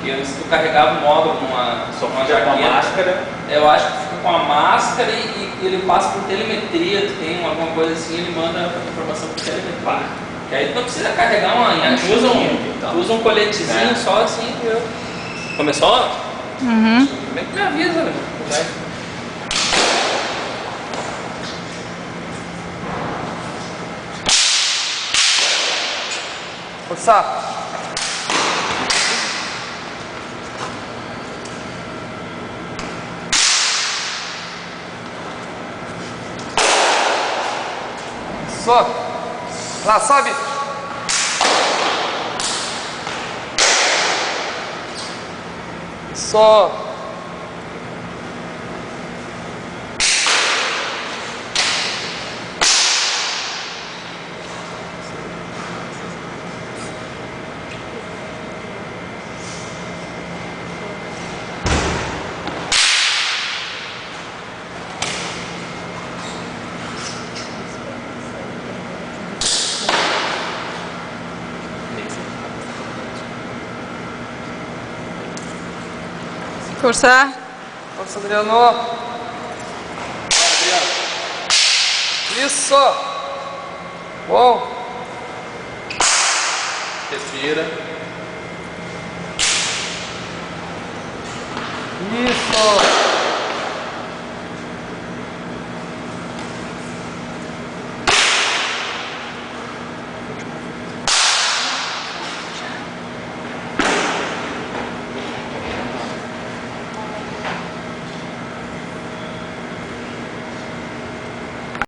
Porque antes tu carregava o módulo numa jaqueta. Com a máscara. Eu acho que fica com a máscara e ele passa por telemetria, tu tem alguma coisa assim, ele manda a informação por telemetria. Que aí tu não precisa carregar tu usa um coletezinho só assim, viu? Começou? Uhum. Como é que me avisa, né? Forçar. Só. Lá, sobe. Só. Forçar. Força, Adriano. Isso. Bom. Respira. Isso.